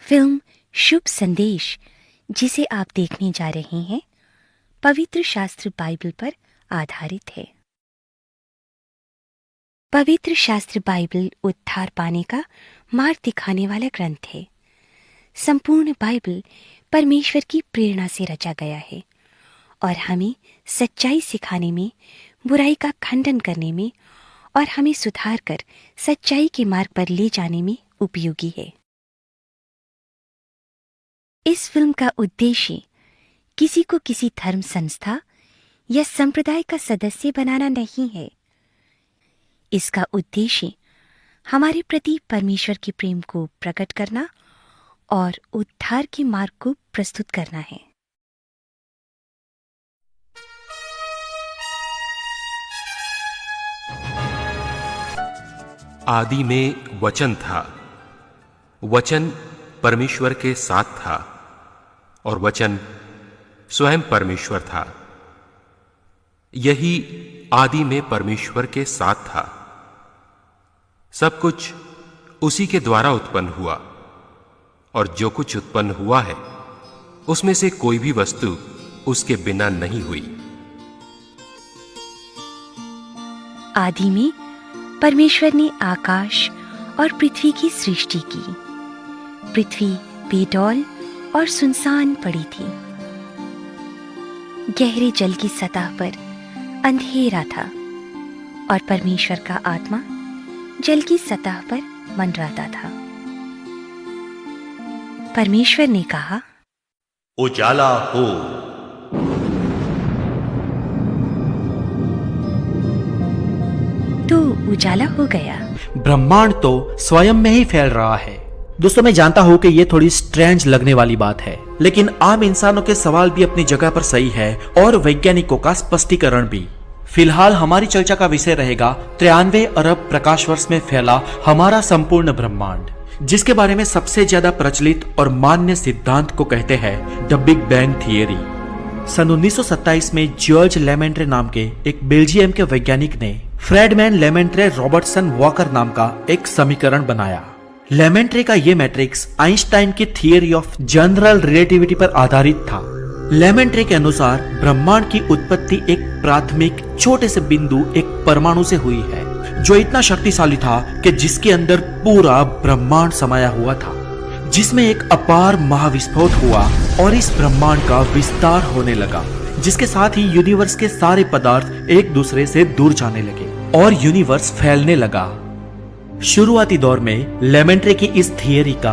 Film शुभ संदेश, जिसे आप देखने जा रहे हैं, पवित्र शास्त्र बाइबल पर आधारित है। पवित्र शास्त्र बाइबल उद्धार पाने का मार्ग दिखाने वाला ग्रंथ है। संपूर्ण बाइबल परमेश्वर की प्रेरणा से रचा गया है और हमें सच्चाई सिखाने में, बुराई का खंडन करने में और हमें सुधार कर सच्चाई के मार्ग पर ले जाने में उपयोगी है। इस फिल्म का उद्देश्य किसी को किसी धर्म संस्था या संप्रदाय का सदस्य बनाना नहीं है। इसका उद्देश्य हमारे प्रति परमेश्वर के प्रेम को प्रकट करना और उद्धार के मार्ग को प्रस्तुत करना है। आदि में वचन था, वचन परमेश्वर के साथ था और वचन स्वयं परमेश्वर था। यही आदि में परमेश्वर के साथ था। सब कुछ उसी के द्वारा उत्पन्न हुआ और जो कुछ उत्पन्न हुआ है उसमें से कोई भी वस्तु उसके बिना नहीं हुई। आदि में परमेश्वर ने आकाश और पृथ्वी की सृष्टि की। पृथ्वी बेडौल और सुनसान पड़ी थी। गहरे जल की सतह पर अंधेरा था और परमेश्वर का आत्मा जल की सतह पर मंडराता था। परमेश्वर ने कहा, उजाला हो। तो उजाला हो गया। ब्रह्मांड तो स्वयं में ही फैल रहा है। दोस्तों, मैं जानता हूँ कि ये थोड़ी स्ट्रेंज लगने वाली बात है, लेकिन आम इंसानों के सवाल भी अपनी जगह पर सही है और वैज्ञानिकों का स्पष्टीकरण भी। फिलहाल हमारी चर्चा का विषय रहेगा 93 अरब प्रकाश वर्ष में फैला हमारा संपूर्ण ब्रह्मांड, जिसके बारे में सबसे ज्यादा प्रचलित और मान्य सिद्धांत को कहते हैं द बिग बैंग थियरी। सन 1927 में जॉर्ज लेमेंट्रे नाम के एक बेल्जियम के वैज्ञानिक ने फ्रेडमैन लेमेंट्रे रॉबर्टसन वॉकर नाम का एक समीकरण बनाया। लेमेंट्रे का ये मैट्रिक्स आइंस्टाइन की थियरी ऑफ जनरल रिलेटिविटी पर आधारित था। लेमेंट्रे के अनुसार ब्रह्मांड की उत्पत्ति एक प्राथमिक छोटे से बिंदु, एक परमाणु से हुई है, जो इतना शक्तिशाली था कि जिसके अंदर पूरा ब्रह्मांड समाया हुआ था, जिसमें एक अपार महाविस्फोट हुआ और इस ब्रह्मांड का विस्तार होने लगा, जिसके साथ ही यूनिवर्स के सारे पदार्थ एक दूसरे से दूर जाने लगे और यूनिवर्स फैलने लगा। शुरुआती दौर में लेमेंट्रे की इस थियरी का